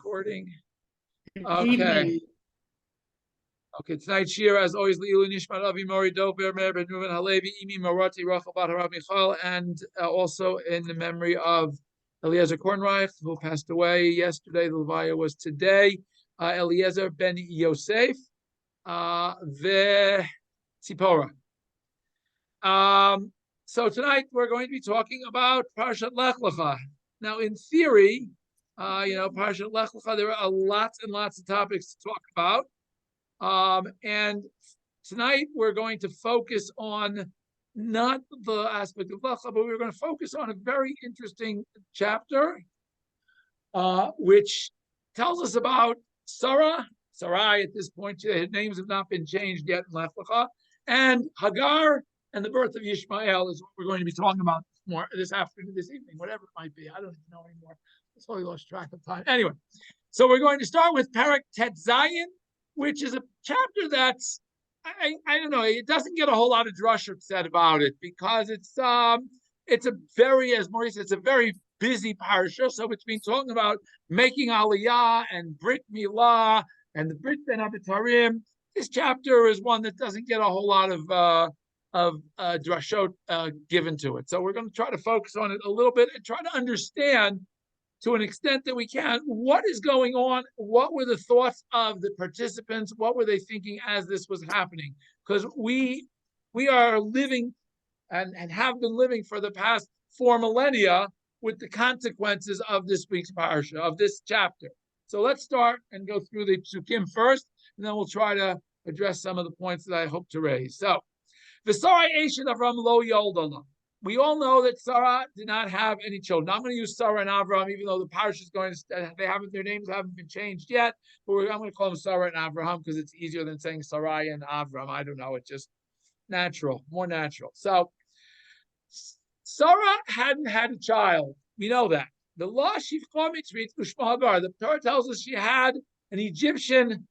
recording. Good Okay. evening. Okay, tonight's shiur, as always, Li'ulu Yishmael Avi Mori Dober Meir Ben Reuven Halevi Imi Marati Rachel Bat Harav Michal, and also in the memory of Eliezer Kornreich, who passed away yesterday. The Levaya was today. Eliezer Ben Yosef the Tzipora. So tonight we're going to be talking about parshat Lech Lecha. Now, in theory, parshat Lech Lecha, there are lots and lots of topics to talk about. And tonight we're going to focus on not the aspect of Lecha, but we're going to focus on a very interesting chapter, which tells us about Sarai at this point. Her names have not been changed yet in Lech Lecha, and Hagar and the birth of Yishmael is what we're going to be talking about more this afternoon, this evening, whatever it might be. I don't even know anymore. I totally lost track of time. Anyway, so we're going to start with Parak Tet Zayin, which is a chapter that's, I don't know, it doesn't get a whole lot of drushim said about it because it's a very, as Maurice said, it's a very busy parsha. So between talking about making Aliyah and Brit Milah and the Brit Ben Abitarim, this chapter is one that doesn't get a whole lot of drashot given to it. So we're going to try to focus on it a little bit and try to understand, to an extent that we can, what is going on, what were the thoughts of the participants, what were they thinking as this was happening? Because we are living and have been living for the past 4 millennia with the consequences of this week's parsha, of this chapter. So let's start and go through the psukim first, and then we'll try to address some of the points that I hope to raise. So, the Sarai Eshin Avram lo Yoldala. We all know that Sarah did not have any children. I'm going to use Sarah and Avram, even though the parsha is going to, their names haven't been changed yet. But I'm going to call them Sarah and Avraham because it's easier than saying Sarai and Avram. I don't know. It's just natural, more natural. So Sarah hadn't had a child. We know that. The law Hagar. The Torah tells us she had an Egyptian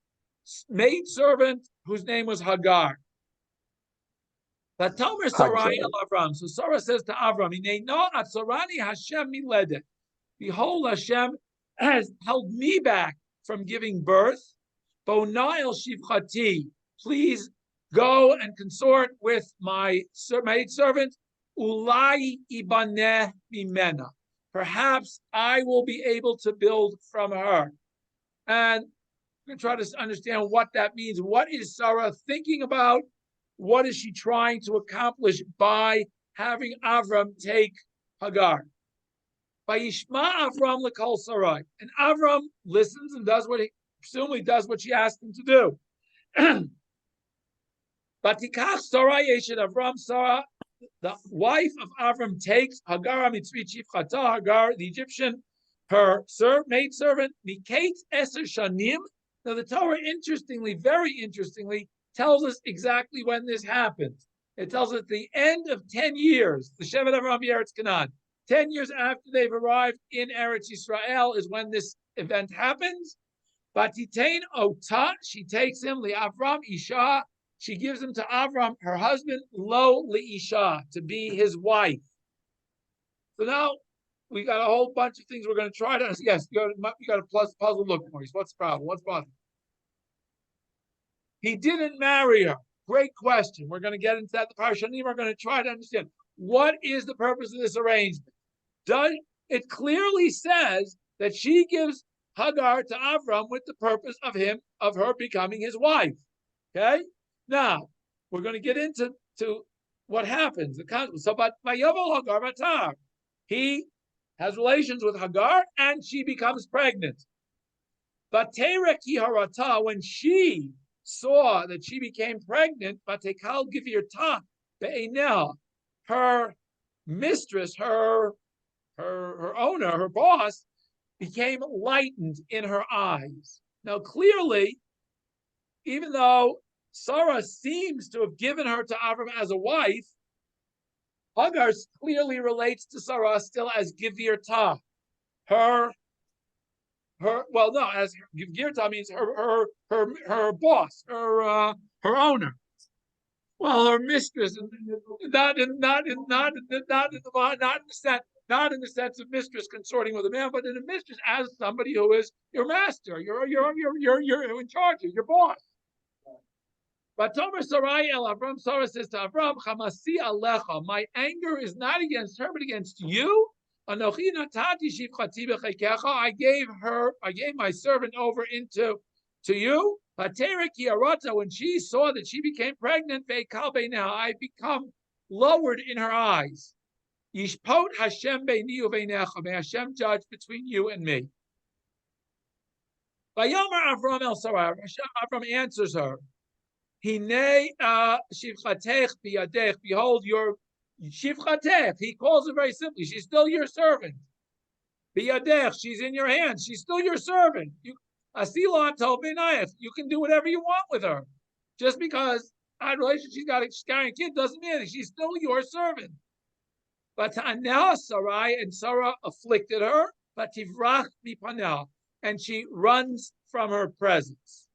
maidservant whose name was Hagar. Tomer Sarai el Avram. So Sarah says to Avram, Hashem miledet. Behold, Hashem has held me back from giving birth. Bona el shivchati. Please go and consort with my maidservant. Ulai ibaneh mimena. Perhaps I will be able to build from her. And we're going to try to understand what that means. What is Sarah thinking about? What is she trying to accomplish by having Avram take Hagar? By Yishma Avram lekol Sarai. And Avram listens and does presumably does what she asked him to do. Batikach Sarai Eshet Avram, Sarah, the wife of Avram, takes Hagar Mitzri Chifchata, Hagar, the Egyptian, her maidservant, Mikate Eser Shanim. Now the Torah, interestingly, very interestingly, tells us exactly when this happened. It tells us at the end of 10 years, the Shevet Avram Eretz Canaan, 10 years after they've arrived in Eretz Yisrael is when this event happens. Batitain Ota, she takes him, Li Avram Isha, she gives him to Avram, her husband, Lo Li Isha, to be his wife. So now we got a whole bunch of things we're going to try to, yes, you got a puzzle look, Maurice. What's the problem? What's bothering? He didn't marry her. Great question. We're going to get into that. The Parshanim are going to try to understand what is the purpose of this arrangement. It clearly says that she gives Hagar to Avram with the purpose of her becoming his wife. Okay? Now, we're going to get into what happens. So, but Vayovel Hagar Batar, he has relations with Hagar and she becomes pregnant. But Tereki Harata, when she saw that she became pregnant, Batekal Givirta Be'enel, her mistress, her owner, her boss, became lightened in her eyes. Now, clearly, even though Sarah seems to have given her to Avram as a wife, Hagar clearly relates to Sarah still as Givirta, as Girta means her boss, her owner. Well, her mistress, not in the sense. not in the sense of mistress consorting with a man, but in a mistress as somebody who is your master, you're in charge, your boss. But Tomer Sarai el Avram, Sarah says to Avram, Chamasi alecha, my anger is not against her, but against you. Anochi natati shivchati b'chekecha, I gave my servant over to you. Patera ki arata, when she saw that she became pregnant, ve'kal now I become lowered in her eyes. Yishpot Hashem beini u'veinecha, may Hashem judge between you and me. Vayomer Avram el Sarai, Avram answers her. Hine shivchatech biyadech. Behold, your shivchatech. He calls it very simply. She's still your servant. Biyadech. She's in your hands. She's still your servant. Asila tov b'nayach. You can do whatever you want with her. Just because our relationship she's carrying a kid doesn't mean she's still your servant. But now Sarai, and Sarah afflicted her. But tivrach mipanah, and she runs from her presence.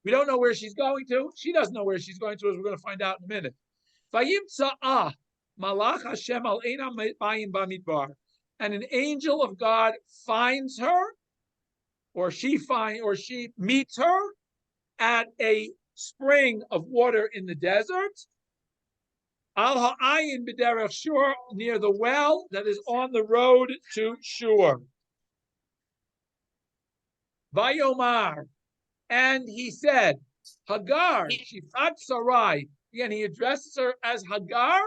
We don't know where she's going to. She doesn't know where she's going to, as we're going to find out in a minute. Malach Hashem al bamidbar, and an angel of God finds her, or she meets her at a spring of water in the desert. Al ha'ayin b'derech Shur, near the well that is on the road to Shur. Vayomar. And he said, Hagar, Shifat Sarai. Again, he addresses her as Hagar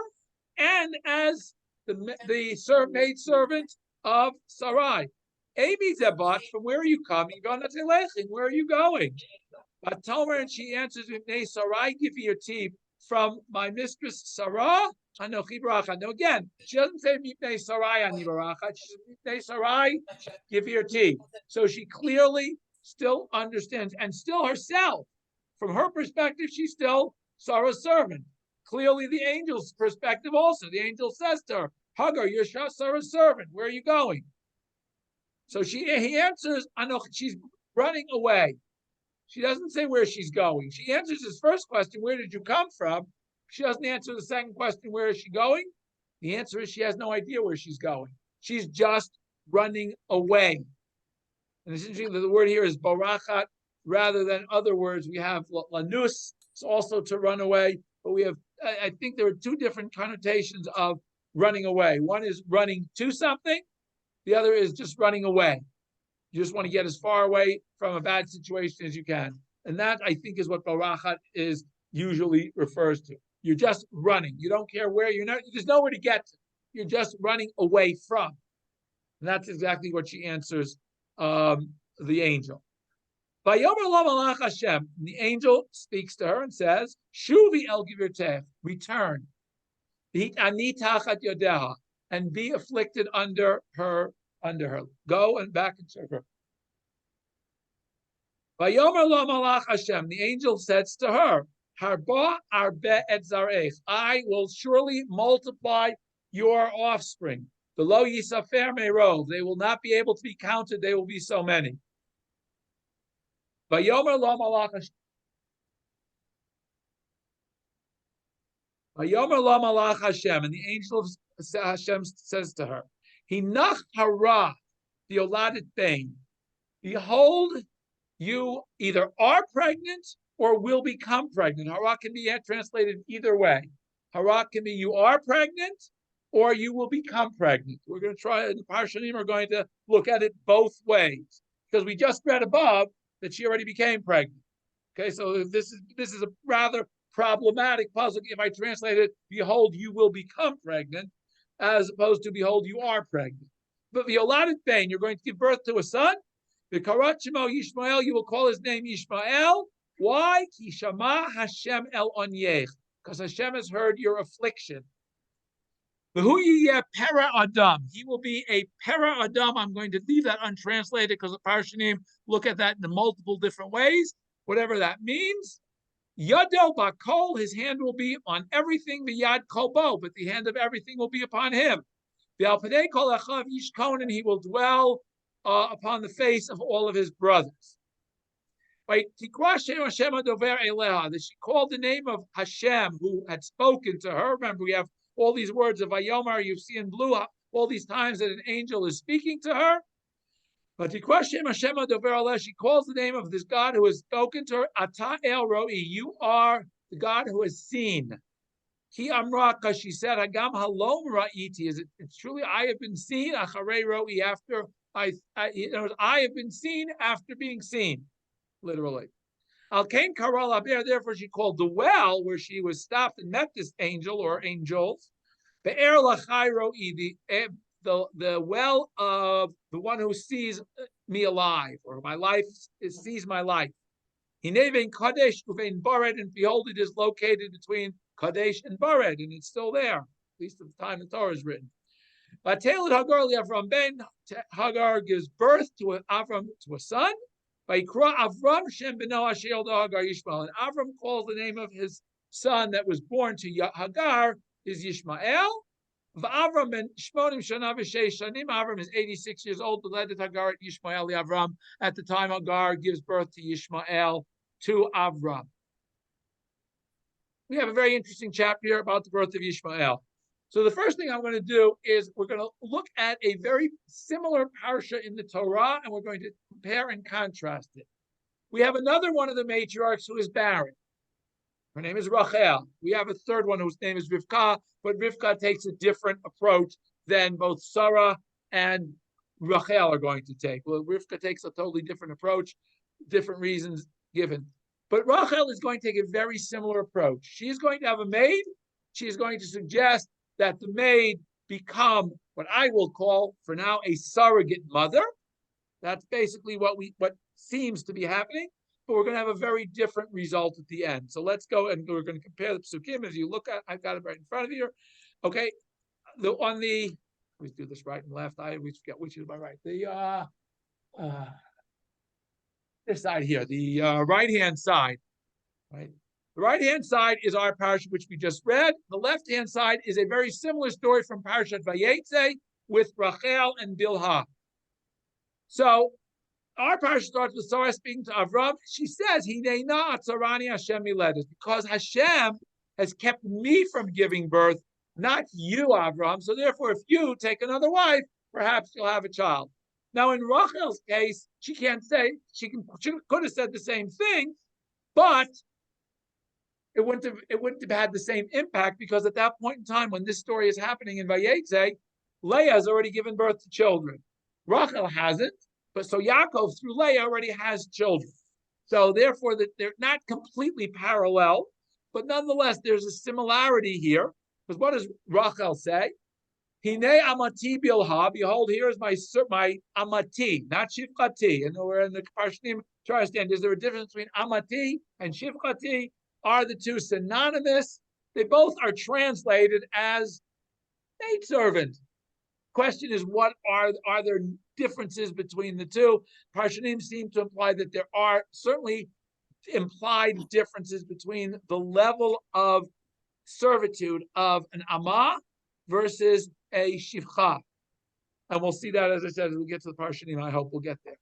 and as the maidservant of Sarai. Amy Zebat, from where are you coming? Where are you going? But Tomer, and she answers, Sarai, give me your tea from my mistress Sarah. Anochi Baracha. Now again, she doesn't say Mipnei Sarai Ani Baracha. She says Mipnei Sarai, give me your tea. So she clearly still understands, and still herself, from her perspective, she's still Sarah's servant. Clearly, the angel's perspective also. The angel says to her, Hagar, you're Sarah's servant. Where are you going? So he answers, she's running away. She doesn't say where she's going. She answers his first question, where did you come from? She doesn't answer the second question, where is she going? The answer is she has no idea where she's going. She's just running away. And it's interesting that the word here is barachat rather than other words. We have lanus, it's also to run away, but we have, I think there are two different connotations of running away. One is running to something, the other is just running away. You just want to get as far away from a bad situation as you can. And that, I think, is what barachat is usually refers to. You're just running. You don't care where you're not, there's nowhere to get to. You're just running away from. And that's exactly what she answers the angel. The angel speaks to her and says, Shuvi el givirtech, return. And be afflicted under her. Go and back and serve her. The angel says to her, Harba arbe et zarech, I will surely multiply your offspring. The lo yisafer merov, they will not be able to be counted, they will be so many. Vayomer lo malach Hashem, and the angel of Hashem says to her, Hinach hara violadet bain. Behold, you either are pregnant or will become pregnant. Hara can be translated either way. Hara can be you are pregnant or you will become pregnant. We're going to try, in the parshanim, we're going to look at it both ways, because we just read above that she already became pregnant. Okay, so this is a rather problematic puzzle if I translate it, behold, you will become pregnant, as opposed to behold, you are pregnant. But violated pain, you're going to give birth to a son. The karat shemo Yishmael, you will call his name Yishmael. Why? Ki shama Hashem el onyech, because Hashem has heard your affliction. Para Adam. He will be a para Adam. I'm going to leave that untranslated because the Parshanim look at that in multiple different ways. Whatever that means. Yado bakol, his hand will be on everything. The yad kolbo, but the hand of everything will be upon him. The alpadei kol achav yishkon, and he will dwell upon the face of all of his brothers. Right? Tikra Shem Hashem adover eleha. That she called the name of Hashem, who had spoken to her. Remember, we have all these words of Vayomar, you see in blue, all these times that an angel is speaking to her. But she calls the name of this God who has spoken to her. Ata el roi, you are the God who has seen. Ki amra, because she said, Hagam halom ra'iti. It's truly I have been seen. Acharei roi, after I have been seen after being seen, literally. Al kain karal aber. Therefore, she called the well where she was stopped and met this angel or angels. Be'er lachai roi, the well of the one who sees me alive, or my life sees my life. Hinevein Kadesh uvein Bared, and behold, it is located between Kadesh and Bared, and it's still there, at least at the time the Torah is written. Hagar gives birth to Avram, to a son. Avram Shem Beno Asher Hagar Yishmael, and Avram calls the name of his son that was born to Hagar is Yishmael. Avram ben Shmonim Shana v'Sheish Shanim. Avram is 86 years old. Beledet Hagar at Yishmael Avram. At the time Hagar gives birth to Yishmael to Avram. We have a very interesting chapter here about the birth of Yishmael. So the first thing I'm going to do is we're going to look at a very similar parsha in the Torah, and we're going to compare and contrast it. We have another one of the matriarchs who is barren. Her name is Rachel. We have a third one whose name is Rivka, but Rivka takes a different approach than both Sarah and Rachel are going to take. Well, Rivka takes a totally different approach, different reasons given. But Rachel is going to take a very similar approach. She is going to have a maid. She is going to suggest that the maid become what I will call, for now, a surrogate mother. That's basically what seems to be happening. But we're going to have a very different result at the end. So let's go and we're going to compare the psukim. As you look at, I've got it right in front of you. Okay, let me do this right and left. I always forget which is my right. This side here, the right-hand side. Right, the right-hand side is our parsha which we just read. The left-hand side is a very similar story from Parshat Vayetze with Rachel and Bilhah. So our parsha starts with Sarah speaking to Avram. She says, "Hineina atzarani Hashem miledes," because Hashem has kept me from giving birth, not you, Avram. So therefore, if you take another wife, perhaps you'll have a child. Now, in Rachel's case, she can't say she could have said the same thing, but it wouldn't have had the same impact, because at that point in time, when this story is happening in Vayetze, Leah has already given birth to children. Rachel hasn't. But so Yaakov through Leah already has children. So therefore, that they're not completely parallel, but nonetheless, there's a similarity here. Because what does Rachel say? Hine amati bilha. Behold, here is my amati, not shivchati. And we're in the Parshanim try to understand, is there a difference between amati and shivchati? Are the two synonymous? They both are translated as maidservant. Question is, what are there differences between the two? Parshanim seem to imply that there are certainly implied differences between the level of servitude of an amah versus a shivcha. And we'll see that, as I said, as we get to the Parshanim. I hope we'll get there.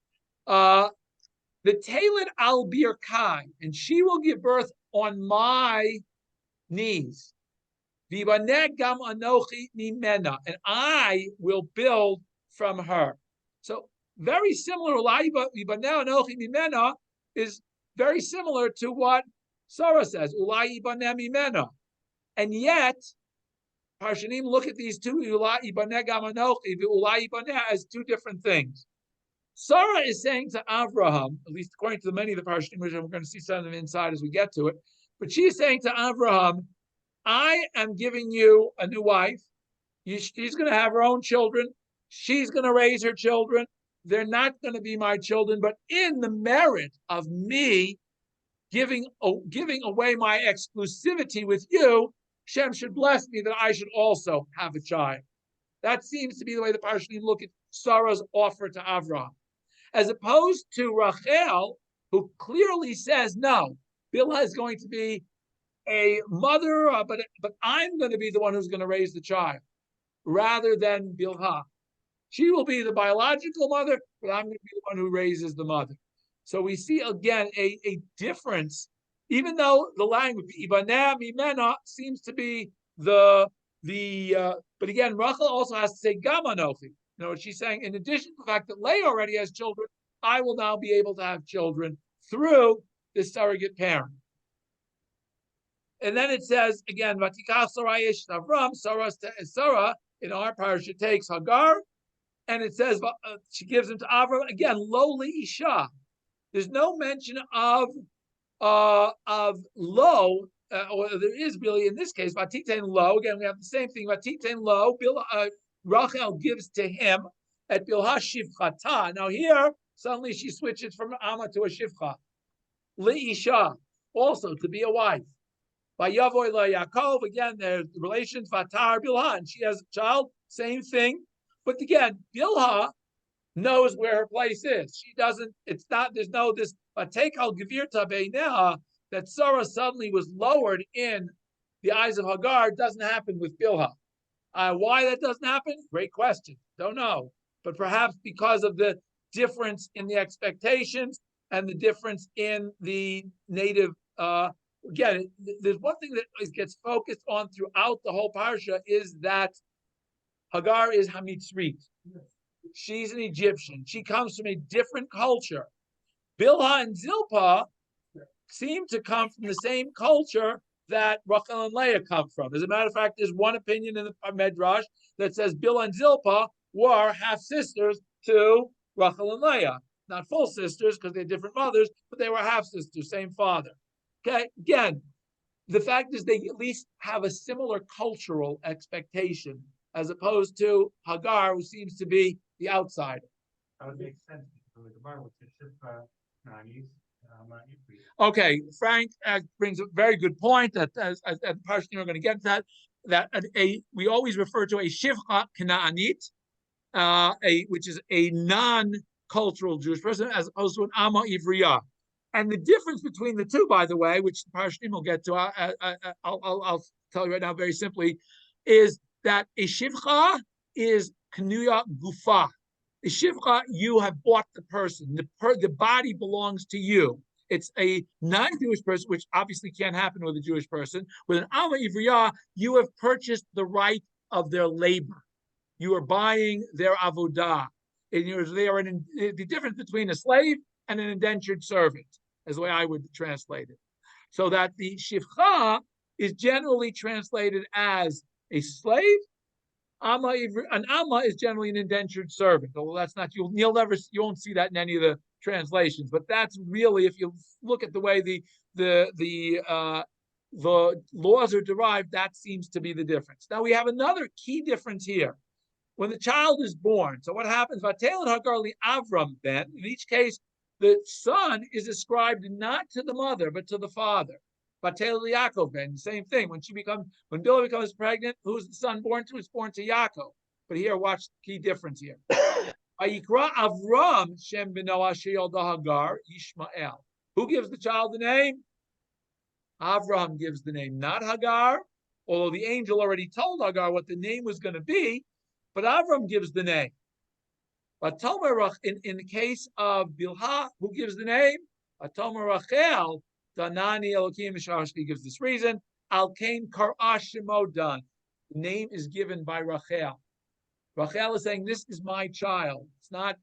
The Talid al birkai, and she will give birth on my knees. And I will build from her. So very similar. Is very similar to what Sarah says. And yet, Parshanim look at these two as two different things. Sarah is saying to Avraham, at least according to many of the Parshanim, which we're going to see some of them inside as we get to it, but she's saying to Avraham, I am giving you a new wife. She's going to have her own children. She's going to raise her children. They're not going to be my children, but in the merit of me giving away my exclusivity with you, Shem should bless me that I should also have a child. That seems to be the way the Parshanim look at Sarah's offer to Avraham. As opposed to Rachel, who clearly says, no, Bilhah is going to be a mother, but I'm going to be the one who's going to raise the child, rather than Bilhah. She will be the biological mother, but I'm going to be the one who raises the mother. So we see again a difference, even though the language Ibaneh Mimena seems to be the But again, Rachel also has to say Gam Anochi. She's saying, in addition to the fact that Leah already has children, I will now be able to have children through the surrogate parent. And then it says again, Vatikach Sarai Ish Avram, Sarah in our parshat takes Hagar, and it says she gives him to Avram again. Lowly Isha. There's no mention of lo, or there is really in this case. Vatiten lo. Again, we have the same thing. Vatiten lo. Rachel gives to him at Bilha Shivchata. Now here, suddenly she switches from Amma to a Shivcha. Li Isha, also to be a wife. By Yavoy La Yaakov, again, there's the relations, Vatar Bilha, and she has a child, same thing. But again, Bilha knows where her place is. She doesn't, there's no this Vatekal Gevirta Beineha, that Sarah suddenly was lowered in the eyes of Hagar, doesn't happen with Bilha. Why that doesn't happen? Great question. Don't know. But perhaps because of the difference in the expectations and the difference in the native. Again, there's one thing that gets focused on throughout the whole parsha is that Hagar is Hamitzrit. She's an Egyptian. She comes from a different culture. Bilha and Zilpah seem to come from the same culture that Rachel and Leah come from. As a matter of fact, there's one opinion in the Medrash that says Bilha and Zilpah were half sisters to Rachel and Leah. Not full sisters because they're different mothers, but they were half sisters, same father. Okay, again, the fact is they at least have a similar cultural expectation as opposed to Hagar, who seems to be the outsider. That would make sense because the Gemara would say Shifra. Okay, Frank brings a very good point that as Parshat we're going to get to that we always refer to a Shivcha Kanaanit, which is a non-cultural Jewish person, as opposed to an Amma Ivriya. And the difference between the two, by the way, which Parshat will get to, I'll tell you right now very simply, is that a Shivcha is Knuya Gufa. A Shivcha, you have bought the person. The body belongs to you. It's a non-Jewish person, which obviously can't happen with a Jewish person. With an Amma Ivriya, you have purchased the right of their labor. You are buying their avodah. The difference between a slave and an indentured servant, is the way I would translate it. So that the Shivcha is generally translated as a slave. An Amma is generally an indentured servant. Although that's not, you won't see that in any of the translations. But that's really, if you look at the way the laws are derived, that seems to be the difference. Now we have another key difference here. When the child is born, so what happens? Vatel and Hagar li Avram then, in each case, the son is ascribed not to the mother, but to the father. Vatel li Yaakov ben, same thing. When Bilhah becomes pregnant, who's the son born to? It's born to Yaakov. But here, watch the key difference here. Vayikra Avram Shem beno asher yolda Hagar Yishmael. Who gives the child the name? Avram gives the name, not Hagar. Although the angel already told Hagar what the name was going to be, but Avram gives the name. But in the case of Bilhah, who gives the name? Atomer Rachel, Danani Elokim Mishashki gives this reason. Al Kain Karashimodan. The name is given by Rachel. Rachel is saying, this is my child. It's not,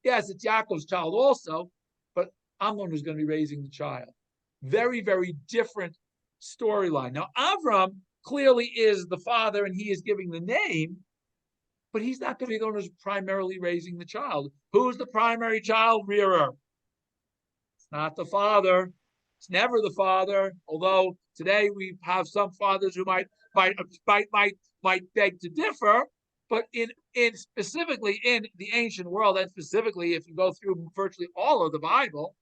yes, it's Yaakov's child also, but I'm the one who's going to be raising the child. Very, very different storyline. Now, Avram clearly is the father and he is giving the name, but he's not going to be the one who's primarily raising the child. Who's the primary child rearer? It's not the father. It's never the father. Although today we have some fathers who might beg to differ. But in specifically in the ancient world, and specifically if you go through virtually all of the Bible,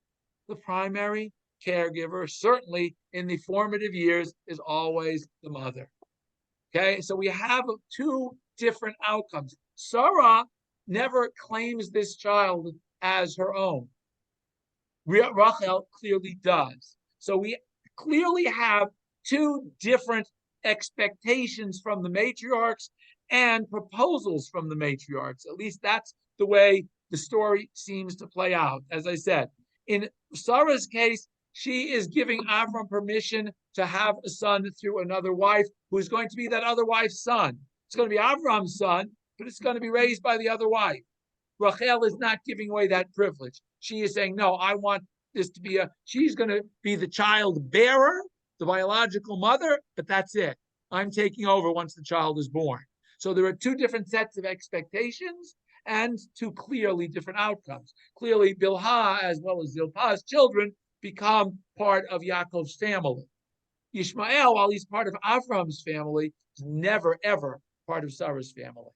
the primary caregiver, certainly in the formative years, is always the mother. Okay, so we have two different outcomes. Sarah never claims this child as her own. Rachel clearly does. So we clearly have two different expectations from the matriarchs and proposals from the matriarchs. At least that's the way the story seems to play out. As I said, in Sarah's case, she is giving Avram permission to have a son through another wife who's going to be that other wife's son. It's going to be Avram's son, but it's going to be raised by the other wife. Rachel is not giving away that privilege. She is saying, no, I want this to be she's going to be the child bearer, the biological mother, but that's it. I'm taking over once the child is born. So there are two different sets of expectations and two clearly different outcomes. Clearly, Bilhah as well as Zilpah's children become part of Yaakov's family. Yishmael, while he's part of Avram's family, is never, ever part of Sarah's family.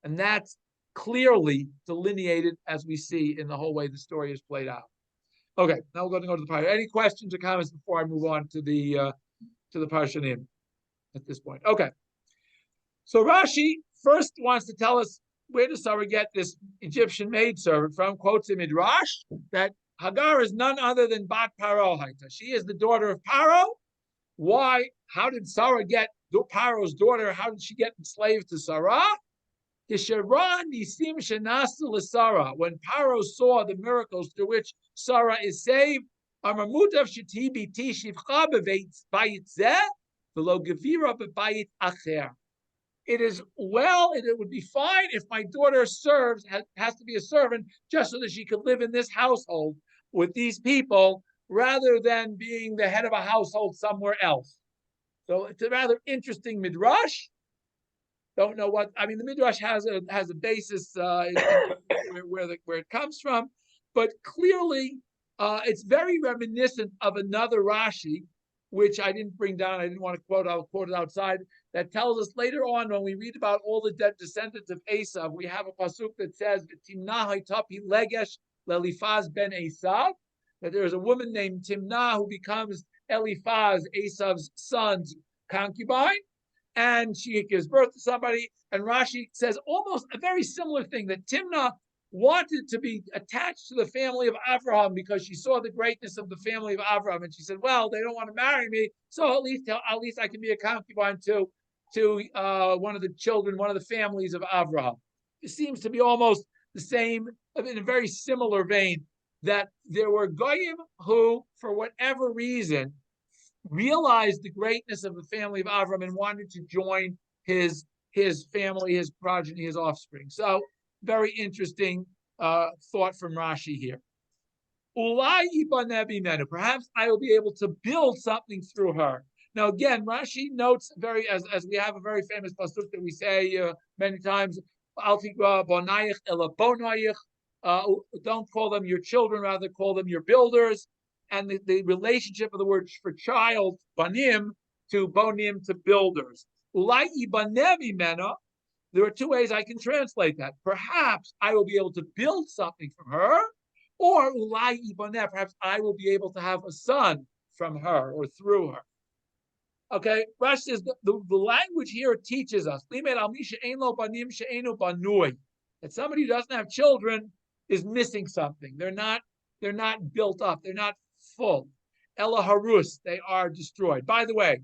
And that's clearly delineated as we see in the whole way the story is played out. Okay, now we're going to go to the parsha. Any questions or comments before I move on to the parshanim at this point? Okay. So Rashi first wants to tell us, where does Sarah get this Egyptian maidservant from? Quotes in Midrash that Hagar is none other than Bat Paro Haita. She is the daughter of Paro. Why? How did Sarah get Paro's daughter? How did she get enslaved to Sarah? When Paro saw the miracles through which Sarah is saved, it is well, it would be fine if my daughter has to be a servant just so that she could live in this household with these people rather than being the head of a household somewhere else. So it's a rather interesting midrash. Don't know what, I mean, the midrash has a basis where it comes from, but clearly it's very reminiscent of another Rashi, which I didn't bring down. I didn't want to quote. I'll quote it outside. That tells us later on when we read about all the descendants of Esav, we have a pasuk that says Timnah haytapi legesh leLifaz ben Esav, that there is a woman named Timnah who becomes Eliphaz, Esav's son's concubine, and she gives birth to somebody. And Rashi says almost a very similar thing, that Timnah wanted to be attached to the family of Abraham because she saw the greatness of the family of Abraham, and she said, "Well, they don't want to marry me, so at least I can be a concubine to one of the children, one of the families of Abraham." It seems to be almost the same, in a very similar vein, that there were goyim who, for whatever reason, realized the greatness of the family of Abraham and wanted to join his family, his progeny, his offspring. So very interesting thought from Rashi here. Perhaps I will be able to build something through her. Now again, Rashi notes as we have a very famous pasuk that we say many times, don't call them your children, rather call them your builders. And the relationship of the word for child, banim, to bonim, to builders. There are two ways I can translate that. Perhaps I will be able to build something from her, or perhaps I will be able to have a son from her or through her. Okay, Rashi says the language here teaches us that somebody who doesn't have children is missing something. They're not built up. They're not full. Ella harus, they are destroyed. By the way,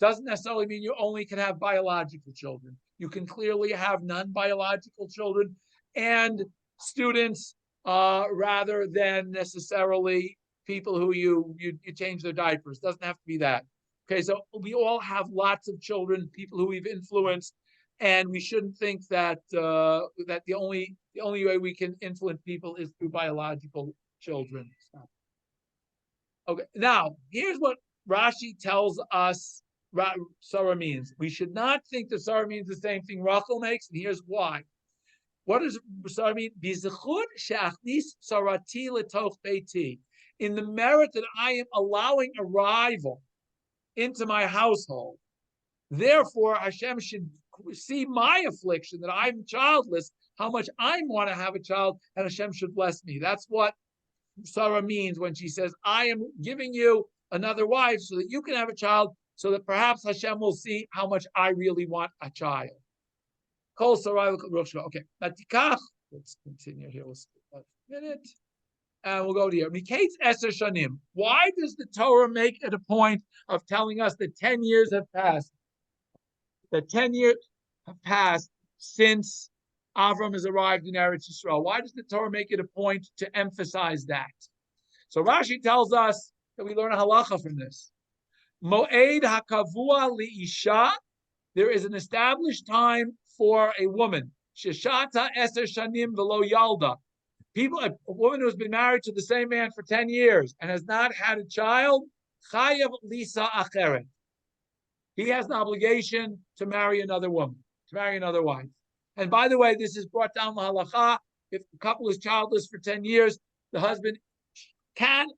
doesn't necessarily mean you only can have biological children. You can clearly have non-biological children and students rather than necessarily people who you change their diapers. Doesn't have to be that. Okay, so we all have lots of children, people who we've influenced, and we shouldn't think that that the only way we can influence people is through biological children. Okay, now here's what Rashi tells us Sarah means. We should not think that Sarah means the same thing Rachel makes, and here's why. What does Sarah mean? In the merit that I am allowing arrival into my household. Therefore, Hashem should see my affliction, that I'm childless, how much I want to have a child, and Hashem should bless me. That's what Sarah means when she says, I am giving you another wife so that you can have a child, so that perhaps Hashem will see how much I really want a child. Kol Sarai. Okay, let's continue here. We'll skip a minute. And we'll go to here. Miketz Eser Shanim. Why does the Torah make it a point of telling us that 10 years have passed? That 10 years have passed since Avram has arrived in Eretz Yisrael. Why does the Torah make it a point to emphasize that? So Rashi tells us that we learn a halacha from this. Moed hakavua liisha. There is an established time for a woman. Sheshata eser shanim velo yalda. A woman who has been married to the same man for 10 years and has not had a child, chayav lisa acheret. He has an obligation to marry another woman, to marry another wife. And by the way, this is brought down the halacha. If the couple is childless for 10 years, the husband can,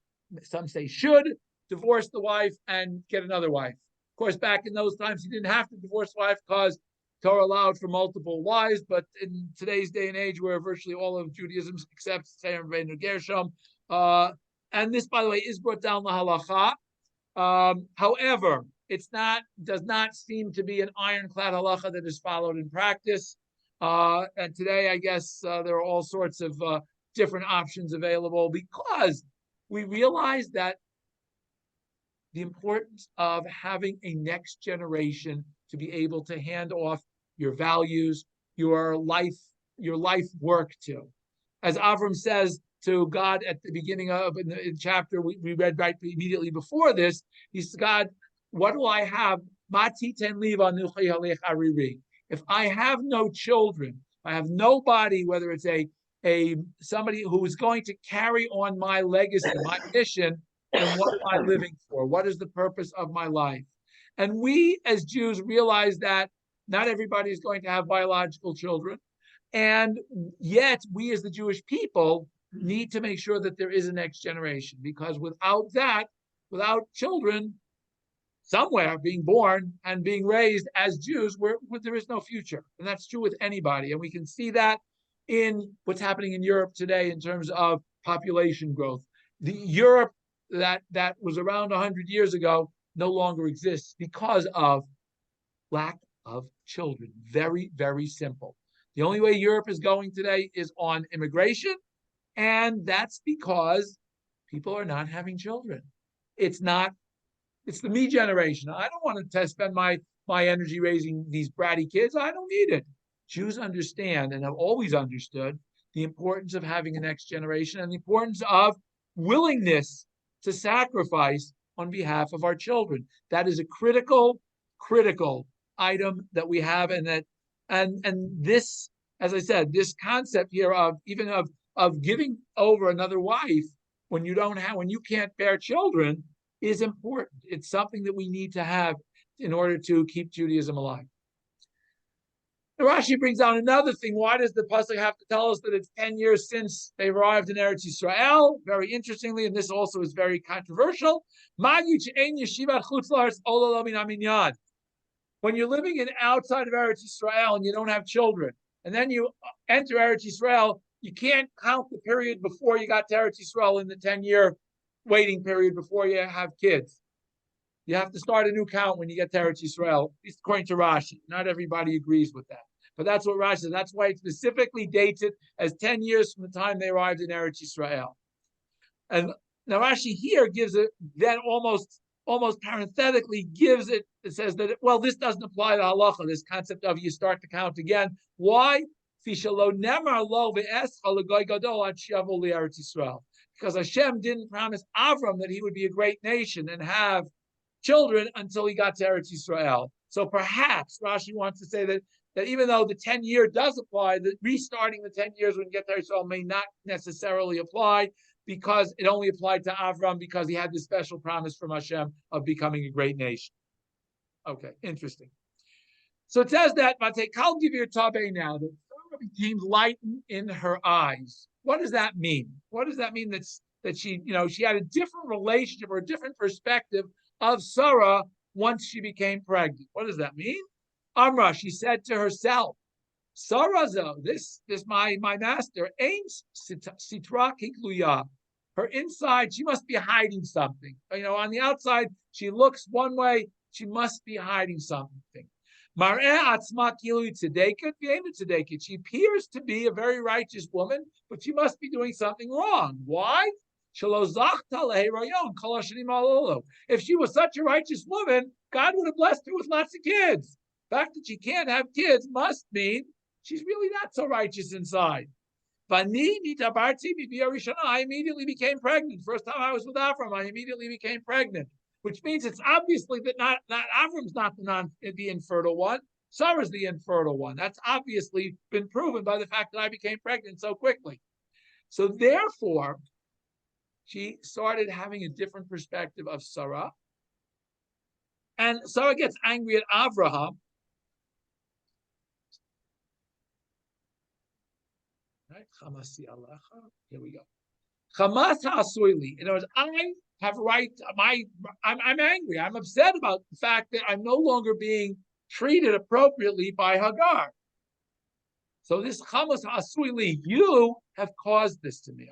some say should, divorce the wife and get another wife. Of course, back in those times, he didn't have to divorce the wife because Torah allowed for multiple wives. But in today's day and age, where virtually all of Judaism except Sarai and Gershom, and this, by the way, is brought down the halacha. However, does not seem to be an ironclad halacha that is followed in practice. And today, I guess there are all sorts of different options available because we realize that the importance of having a next generation to be able to hand off your values, your life work to. As Avram says to God at the beginning of in the chapter we read right immediately before this, he says, God, what do I have? If I have no children, I have nobody, whether it's a somebody who is going to carry on my legacy, my mission, then what am I living for? What is the purpose of my life? And we as Jews realize that not everybody is going to have biological children. And yet we as the Jewish people need to make sure that there is a next generation, because without that, without children somewhere being born and being raised as Jews, there is no future. And that's true with anybody. And we can see that in what's happening in Europe today in terms of population growth. The Europe that was around 100 years ago no longer exists because of lack of children. Very, very simple. The only way Europe is going today is on immigration, and that's because people are not having children. It's the me generation. I don't want to spend my energy raising these bratty kids. I don't need it. Jews understand and have always understood the importance of having a next generation and the importance of willingness to sacrifice on behalf of our children. That is a critical item that we have, and this, as I said, this concept here of even of giving over another wife when you can't bear children is important. It's something that we need to have in order to keep Judaism alive. And Rashi brings down another thing. Why does the pasuk have to tell us that it's 10 years since they arrived in Eretz Yisrael? Very interestingly, and this also is very controversial. When you're living in outside of Eretz Yisrael and you don't have children, and then you enter Eretz Yisrael, you can't count the period before you got to Eretz Yisrael in the 10-year waiting period before you have kids. You have to start a new count when you get to Eretz Yisrael, at least according to Rashi. Not everybody agrees with that. But that's what Rashi says. That's why it specifically dates it as 10 years from the time they arrived in Eretz Yisrael. And now Rashi here gives it, then almost parenthetically gives it, it says that, this doesn't apply to halacha, this concept of you start to count again. Why? Because Hashem didn't promise Avram that he would be a great nation and have children until he got to Eretz Yisrael. So perhaps Rashi wants to say that even though the 10-year does apply, that restarting the 10 years when you get to Eretz Yisrael may not necessarily apply, because it only applied to Avram because he had this special promise from Hashem of becoming a great nation. Okay, interesting. So it says that Vatekal Givir Tabe now, that Sarah became lightened in her eyes. What does that mean? What does that mean that she had a different relationship or a different perspective of Sarah once she became pregnant? What does that mean? Amra, she said to herself, Sarazo, this my master, ain't sitra kikluya. Her inside, she must be hiding something. On the outside, she looks one way, she must be hiding something. Mar'eh atzma kilu tzedeket v'einu tzedeket. She appears to be a very righteous woman, but she must be doing something wrong. Why? If she was such a righteous woman, God would have blessed her with lots of kids. The fact that she can't have kids must mean she's really not so righteous inside. I immediately became pregnant. First time I was with Avram, I immediately became pregnant. which means it's obviously that not Avram's not the infertile one. Sarah's the infertile one. That's obviously been proven by the fact that I became pregnant so quickly. So therefore, she started having a different perspective of Sarah. And Sarah gets angry at Avraham. Right? Here we go. Chamas ha'asuili. In other words, I have right. I'm angry. I'm upset about the fact that I'm no longer being treated appropriately by Hagar. So this chamas ha'asuili, you have caused this to me.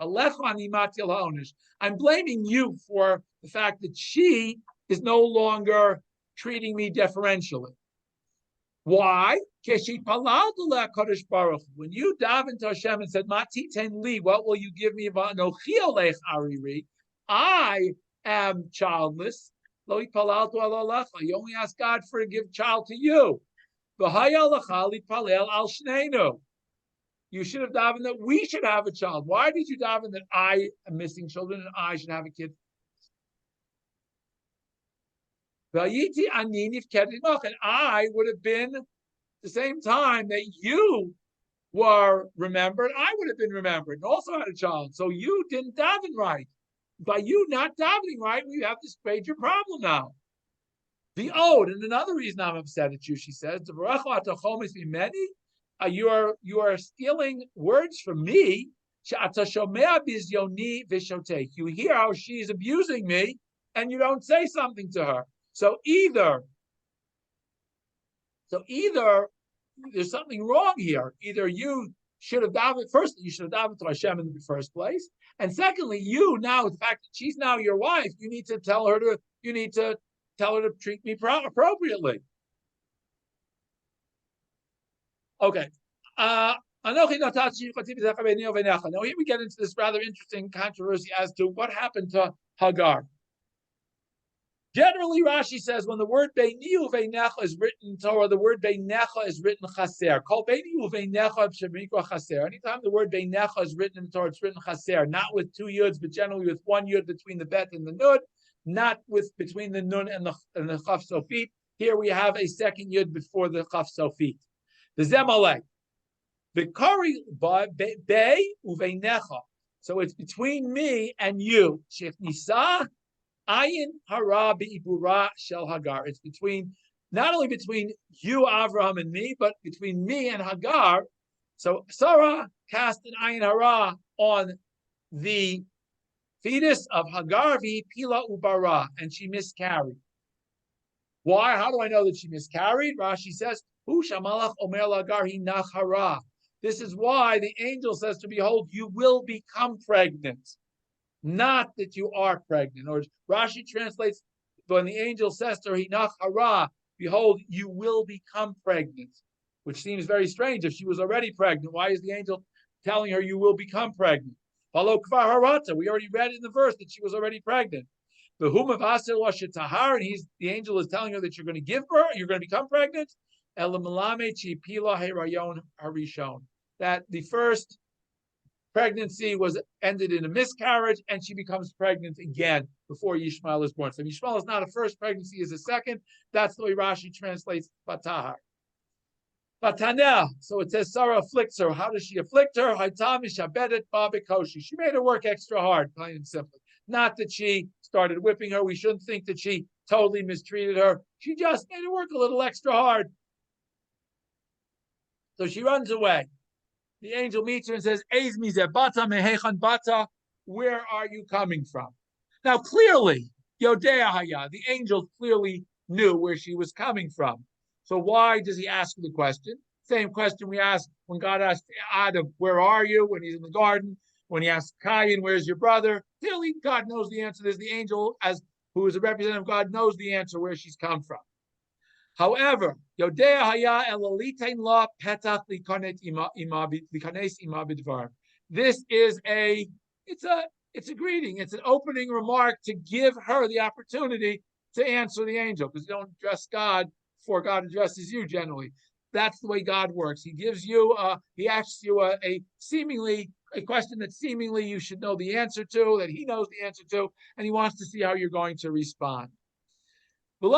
I'm blaming you for the fact that she is no longer treating me deferentially. Why? When you davened to Hashem and said, "Mati ten li, what will you give me?" I am childless. You only ask God for to give child to you. You should have davened that we should have a child. Why did you daven that I am missing children and I should have a kid? And I would have been the same time that you were remembered, I would have been remembered and also had a child. So you didn't daven right. By you not davening right, we have this major problem now. The ode, and another reason I'm upset at you, she says, you are stealing words from me. You hear how she's abusing me, and you don't say something to her. So either there's something wrong here. Either you should have davened first, you should have davened to Hashem in the first place, and secondly, you now, the fact that she's now your wife, you need to tell her to treat me appropriately. Okay. Now here we get into this rather interesting controversy as to what happened to Hagar. Generally, Rashi says when the word Beini Uveinecha is written in Torah, the word Beinecha is written chaser. Call Beini Uveinecha Shemikra chaser. Anytime the word Beinecha is written in Torah, it's written chaser, not with two yuds, but generally with one yud between the bet and the nud, not with between the nun and the chaf sofit. Here we have a second yud before the chaf sofit. The zemalek, the kari Bei Uveinecha. So it's between me and you. Shech Nisa. Ayin hara bi'ibura shel Hagar. It's not only between you, Avraham, and me, but between me and Hagar. So Sarah cast an ayin hara on the fetus of Hagar v'pila ubara, and she miscarried. Why? How do I know that she miscarried? Rashi says, "Hu shamalach omer Hagar hinach hara." This is why the angel says to behold, you will become pregnant. Not that you are pregnant. Or Rashi translates, when the angel says to her, Hinach hara, behold, you will become pregnant. Which seems very strange. If she was already pregnant, why is the angel telling her you will become pregnant? Halo kvar harata. We already read in the verse that she was already pregnant. The angel is telling her that you're going to give birth, you're going to become pregnant. That the first pregnancy was ended in a miscarriage, and she becomes pregnant again before Yishmael is born. So Yishmael is not a first pregnancy, is a second. That's the way Rashi translates Batahar. Batanel. So it says Sarah afflicts her. How does she afflict her? She made her work extra hard, plain and simply. Not that she started whipping her. We shouldn't think that she totally mistreated her. She just made her work a little extra hard. So she runs away. The angel meets her and says, where are you coming from? Now, clearly, Yodea Haya, the angel clearly knew where she was coming from. So why does he ask the question? Same question we asked when God asked Adam, where are you? When he's in the garden. When he asked Cain, where's your brother? Clearly, God knows the answer. There's the angel, who is a representative of God, knows the answer where she's come from. However, Yodea Haya Elalitain La Petach Likanes Ima Bidvar. This is it's a greeting. It's an opening remark to give her the opportunity to answer the angel, because you don't address God before God addresses you generally. That's the way God works. He gives you, he asks you a question that seemingly you should know the answer to, that he knows the answer to, and he wants to see how you're going to respond. And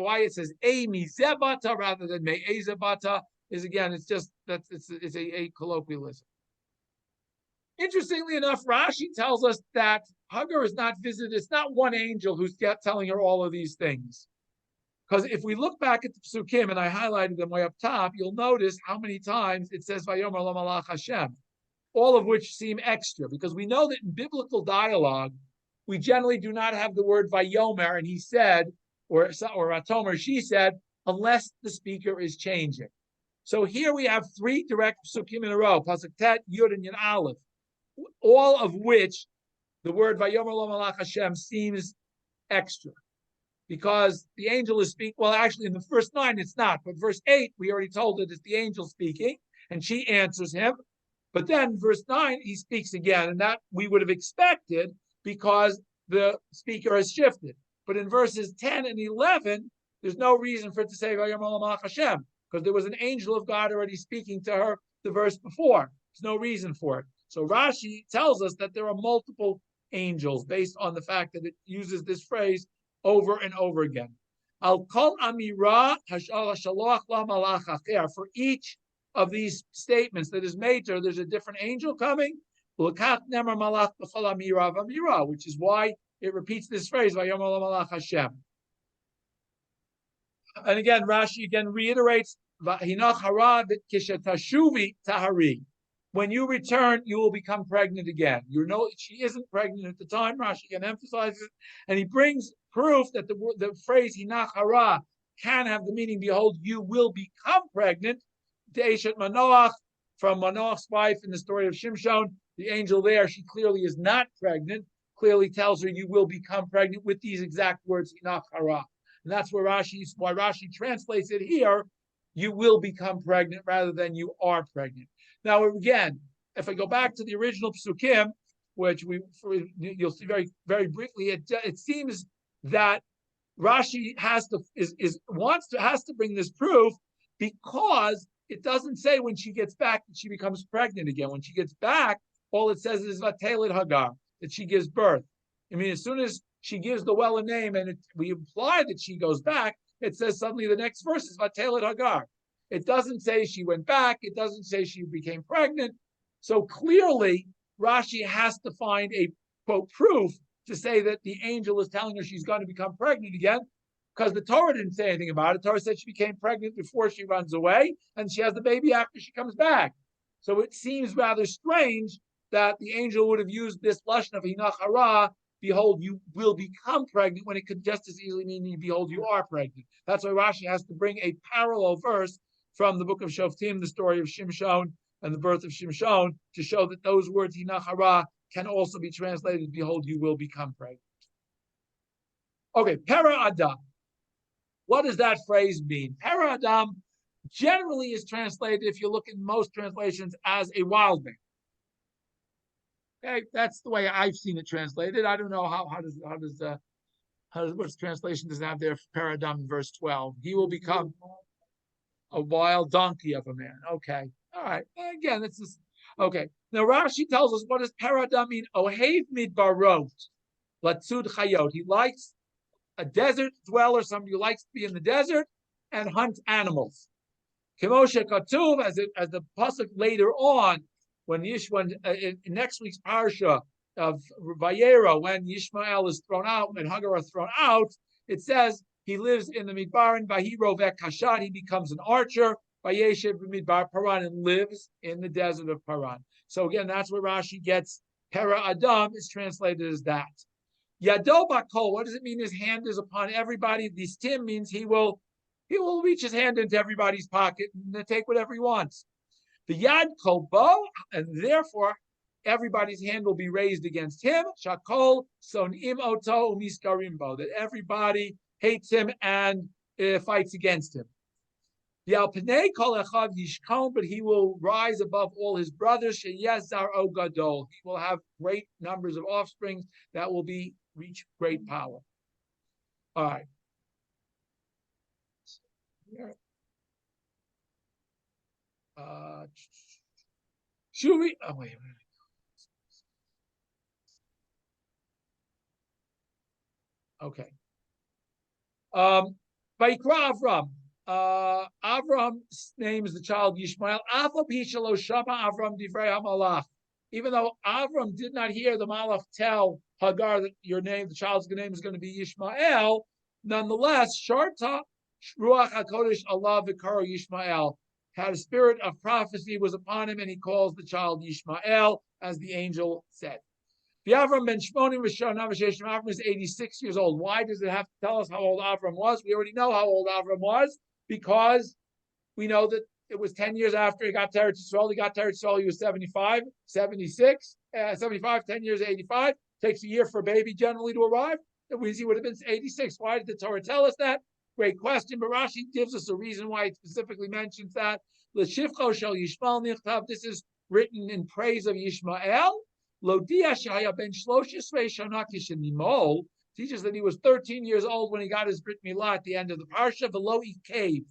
why it says a mizebata rather than me ezebata is again, it's just it's a colloquialism. Interestingly enough, Rashi tells us that Hagar is not visited. It's not one angel who's telling her all of these things. Because if we look back at the Psukim, and I highlighted them way up top, you'll notice how many times it says Vayomer lo malach Hashem, all of which seem extra, because we know that in biblical dialogue, we generally do not have the word Vayomer, and he said, or Atomer, she said, unless the speaker is changing. So here we have three direct Psukim in a row, Pasuk Tet, Yud, and Yud Aleph, all of which the word Vayomer lo malach Hashem seems extra, because the angel is speaking. Well, actually, in the first 9, it's not. But verse 8, we already told it is the angel speaking, and she answers him. But then verse 9, he speaks again, and that we would have expected because the speaker has shifted. But in verses 10 and 11, there's no reason for it to say Vayomer lo malach Hashem, because there was an angel of God already speaking to her the verse before. There's no reason for it. So Rashi tells us that there are multiple angels based on the fact that it uses this phrase over and over again. Al kol amira hashaloach la malach acher. For each of these statements that is made to her, there's a different angel coming. L'kach nemer malach b'chol amira v'amira, which is why it repeats this phrase Vayomer lo malach Hashem. And again, Rashi again reiterates Hinach hara kishetashuvi tahari. When you return, you will become pregnant again. You know she isn't pregnant at the time. Rashi again emphasizes it, and he brings proof that the phrase Hinach hara can have the meaning, behold, you will become pregnant. Deishat Manoach, from Manoach's wife in the story of Shimshon, the angel there, she clearly is not pregnant, clearly tells her you will become pregnant with these exact words, Hinach hara. And that's why Rashi translates it here, you will become pregnant rather than you are pregnant. Now, again, if I go back to the original Psukim, which you'll see very, very briefly, it seems that Rashi has to bring this proof, because it doesn't say when she gets back that she becomes pregnant again. When she gets back, all it says is Vatelet Hagar, that she gives birth. I mean, as soon as she gives the well a name and we imply that she goes back, it says suddenly the next verse is Vatelet Hagar. It doesn't say she went back. It doesn't say she became pregnant. So clearly, Rashi has to find a, quote, proof to say that the angel is telling her she's going to become pregnant again, because the Torah didn't say anything about it. The Torah said she became pregnant before she runs away, and she has the baby after she comes back. So it seems rather strange that the angel would have used this lashon of Hinach hara, behold, you will become pregnant, when it could just as easily mean, behold, you are pregnant. That's why Rashi has to bring a parallel verse from the book of Shoftim, the story of Shimshon and the birth of Shimshon, to show that those words, Hinach hara, can also be translated, behold, you will become pregnant. Okay, Pera Adam. What does that phrase mean? Pera Adam generally is translated, if you look in most translations, as a wild man. Okay, that's the way I've seen it translated. I don't know what's translation does it have there for Pera Adam in verse 12. He will become a wild donkey of a man. Okay. All right. Again, it's this. Okay. Now Rashi tells us, what does Pera Adam mean? Ohev midbarot, latzud chayot. He likes a desert dweller, somebody who likes to be in the desert and hunt animals. Kimoshe Katuv, as the pasuk later on, when in next week's parsha of Vayera, when Yishmael is thrown out, when Hagar is thrown out, it says he lives in the Midbar, and Vahiro Vekashat, he becomes an archer. Vayeshev Midbar Paran, and lives in the desert of Paran. So again, that's where Rashi gets Pera Adam is translated as that. Yado Bakol, what does it mean? His hand is upon everybody. This Tim means he will reach his hand into everybody's pocket and take whatever he wants. The Yad Kolbo, and therefore everybody's hand will be raised against him. Shakol Sonim Oto Umiskarimbo, that everybody hates him and fights against him. Yalpnei Kol Echav Yishkon, but he will rise above all his brothers. Sheyezar O Gadol, he will have great numbers of offspring that will reach great power. All right. Shuri. Oh wait. Okay. Vayikra Avram. Avram's name is the child Yishmael. Even though Avram did not hear the Malach tell Hagar that your name, the child's name is going to be Yishmael, nonetheless, Sharta Ruach HaKodesh Allah Vikaro Yishmael had a spirit of prophecy was upon him, and he calls the child Yishmael, as the angel said. Avram ben Shmonim Avram is 86 years old. Why does it have to tell us how old Avram was? We already know how old Avram was, because we know that it was 10 years after he got to Eretz Yisrael. He got to Eretz Yisrael, he was 75, 76, 75, 10 years, 85. Takes a year for a baby generally to arrive. That means he would have been 86. Why did the Torah tell us that? Great question. But Rashi gives us a reason why it specifically mentions that. L'shivcho shel Yishmael nichtav. This is written in praise of Yishmael. Lodia shaya ben 13 shana kishenimol teaches that he was 13 years old when he got his Brit Milah at the end of the parsha. Below he caved,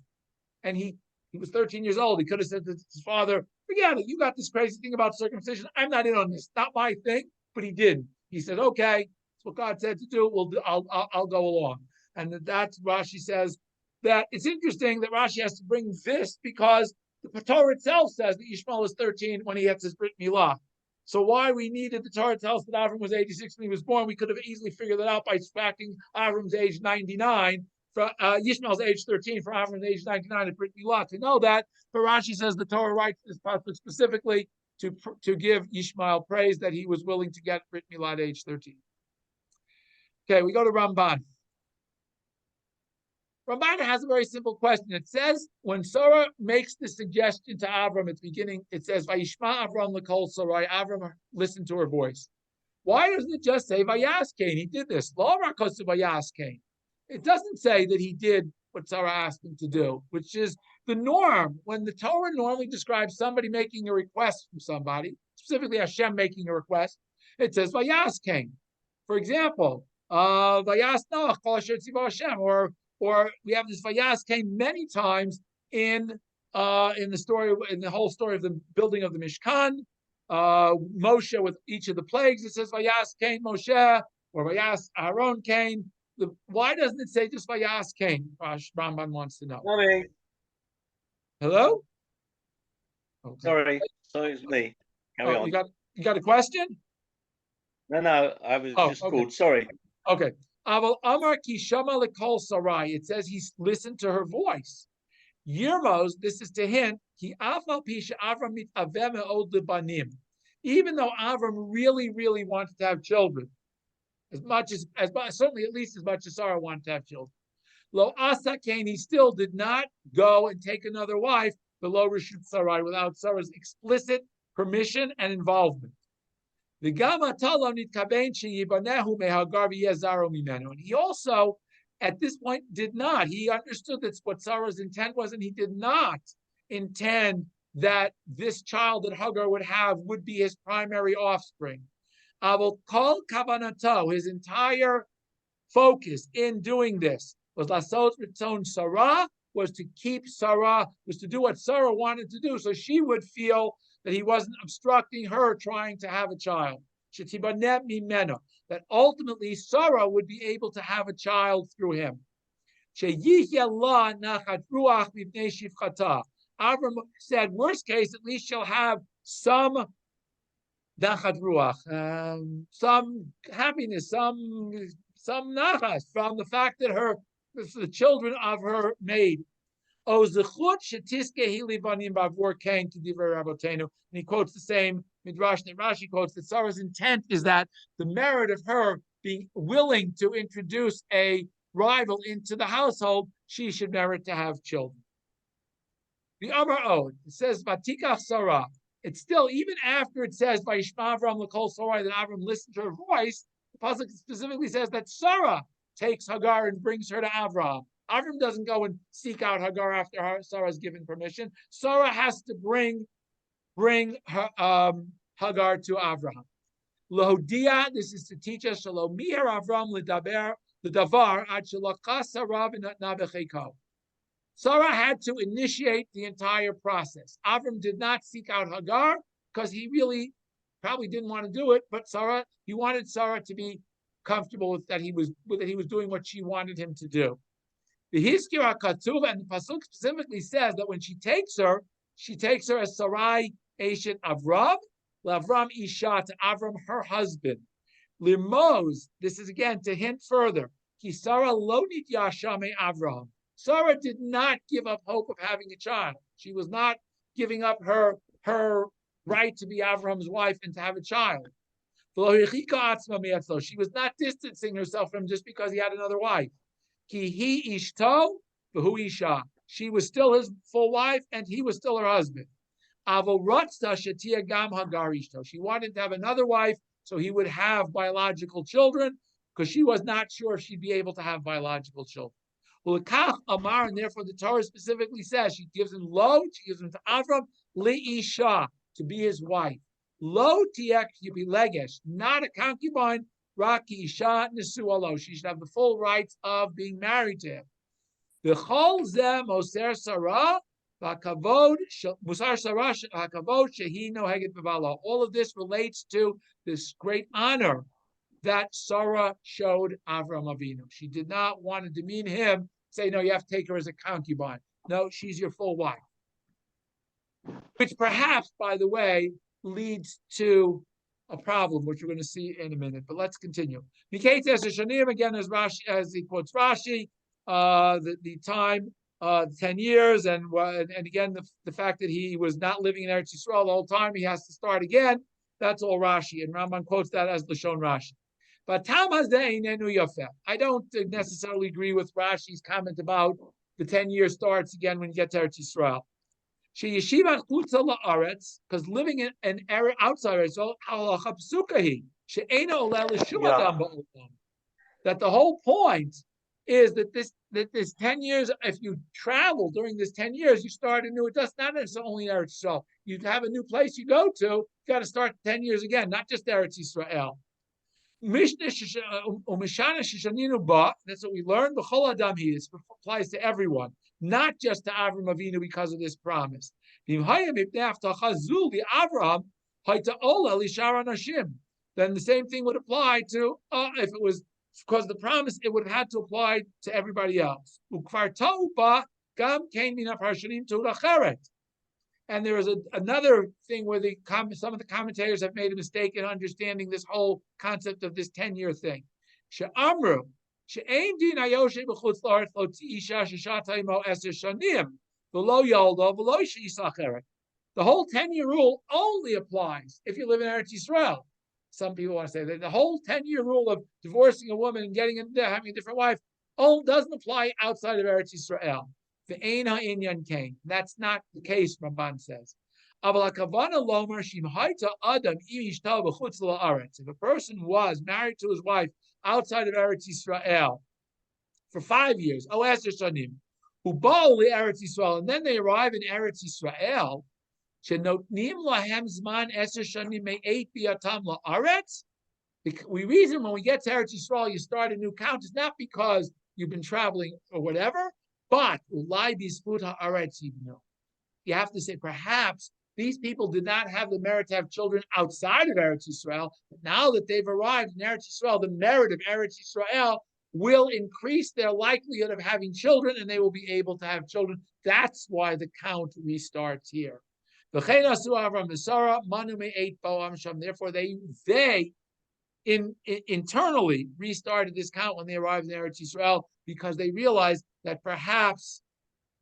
and he was 13 years old. He could have said to his father, "Forget it. You got this crazy thing about circumcision. I'm not in on this. Not my thing." But he didn't. He said, "Okay, it's what God said to do. I'll go along." And that's Rashi says that it's interesting that Rashi has to bring this because the Torah itself says that Yishmael was 13 when he had his Brit Milah. So why we needed the Torah tells us that Avram was 86 when he was born, we could have easily figured that out by subtracting Avram's age 99 from Yishmael's age 13 from Avram's age 99 at Brit Milah to know that. But Rashi says the Torah writes this pasuk specifically to give Yishmael praise that he was willing to get Brit Milah at age 13. Okay, we go to Ramban. Ramban has a very simple question. It says, when Sarah makes the suggestion to Avram at the beginning, it says, Vayishma Avram l'kol Sarai, Avram listened to her voice. Why doesn't it just say Vayaskein? He did this. Lo rakosu Vayaskein. It doesn't say that he did what Sarah asked him to do, which is the norm. When the Torah normally describes somebody making a request from somebody, specifically Hashem making a request, it says Vayaskein. For example, Vayas Noach kol asher tzivo Hashem, or we have this Vayas came many times in the story, in the whole story of the building of the Mishkan. Moshe with each of the plagues, it says Vayas came Moshe, or Vayas Aaron came. Why doesn't it say just Vayas came? Ramban wants to know. Sorry. Hello? Okay. Sorry, it's me. Carry on. You got a question? No, I was just called. Sorry. Okay. Amar ki shama lekol Sarai. It says he listened to her voice. Yirmos, this is to hint, he afal pisha Avram mit avem od lebanim. Even though Avram really, really wanted to have children, as certainly at least as much as Sarah wanted to have children. Lo asa kain, he still did not go and take another wife below Rishut Sarai without Sarah's explicit permission and involvement. And he also, at this point, did not. He understood that's what Sarah's intent was, and he did not intend that this child that Hagar would have would be his primary offspring. His entire focus in doing this was lasot ritzon Sarah, was to keep Sarah, was to do what Sarah wanted to do, so she would feel that he wasn't obstructing her trying to have a child. That ultimately Sarah would be able to have a child through him. Avram said, worst case, at least she'll have some nachat ruach, some happiness, some nachas from the fact that the children of her maid. And he quotes the same midrash that Rashi quotes, that Sarah's intent is that the merit of her being willing to introduce a rival into the household, she should merit to have children. The Amar Od, it says Vatikach Sarah. It's still, even after it says Vayishma Avram l'kol Sarai, that Avram listened to her voice, the pasuk specifically says that Sarah takes Hagar and brings her to Avram. Avram doesn't go and seek out Hagar after Sarah's given permission. Sarah has to bring her, Hagar to Avraham. Lohodia, this is to teach us Shalom Mihar Avram l'davar ad shelachas Sarah v'natna b'cheiko. Sarah had to initiate the entire process. Avram did not seek out Hagar because he really probably didn't want to do it, but he wanted Sarah to be comfortable with that he was doing what she wanted him to do. The Hiskira Katuv, and the Pasuk specifically says that when she takes her as Sarai Eshet Avram, Lavram Isha, to Avram, her husband. Limos, this is again to hint further. Ki Sarah Lonit Yashame Avraham. Sarah did not give up hope of having a child. She was not giving up her right to be Avraham's wife and to have a child. She was not distancing herself from him just because he had another wife. Ki he ishto v'hu isha. She was still his full wife, and he was still her husband. Avo ratzta shetia gam Hagar ishto. She wanted to have another wife so he would have biological children, because she was not sure if she'd be able to have biological children. Ulekach amar, and therefore the Torah specifically says she gives him lo, she gives him to Avram li isha, to be his wife. Lo tiek legesh, not a concubine. Raki isha nesualo. She should have the full rights of being married to him. V'chol zeh moser Sarah v'kavod musar Sarah v'kavod shehi noheget b'bala. All of this relates to this great honor that Sarah showed Avram Avinu. She did not want to demean him, say, no, you have to take her as a concubine. No, she's your full wife. Which perhaps, by the way, leads to a problem, which we're going to see in a minute. But let's continue. Again, as Rashi, as he quotes Rashi, the time, 10 years, and again, the fact that he was not living in Eretz Yisrael the whole time, he has to start again. That's all Rashi, and Rambam quotes that as Lashon Rashi. But Tam Hazeh Inenu Yafeh. I don't necessarily agree with Rashi's comment about the 10 years starts again when you get to Eretz Yisrael. Sheyeshiva chutza la'aretz, because living in an area outside Israel, halacha psukahi she'ena oleh l'shum adam ba'olam. That the whole point is that this 10 years, if you travel during this 10 years, you start anew. It does not necessarily only Eretz Yisrael. You have a new place you go to, you got to start 10 years again, not just Eretz Yisrael. That's what we learned. B'chol adam he. This applies to everyone, not just to Avram Avinu because of this promise. Then the same thing would apply to if it was because of the promise, it would have had to apply to everybody else. And there is another thing where some of the commentators have made a mistake in understanding this whole concept of this 10-year thing. The whole 10-year rule only applies if you live in Eretz Yisrael. Some people want to say that the whole 10-year rule of divorcing a woman and having a different wife doesn't apply outside of Eretz Yisrael. That's not the case, Ramban says. If a person was married to his wife outside of Eretz Yisrael for 5 years, and then they arrive in Eretz Yisrael, we reason when we get to Eretz Yisrael, you start a new count. It's not because you've been traveling or whatever, but you have to say perhaps these people did not have the merit to have children outside of Eretz Yisrael. But now that they've arrived in Eretz Yisrael, the merit of Eretz Yisrael will increase their likelihood of having children, and they will be able to have children. That's why the count restarts here. Therefore, they internally restarted this count when they arrived in Eretz Yisrael because they realized that perhaps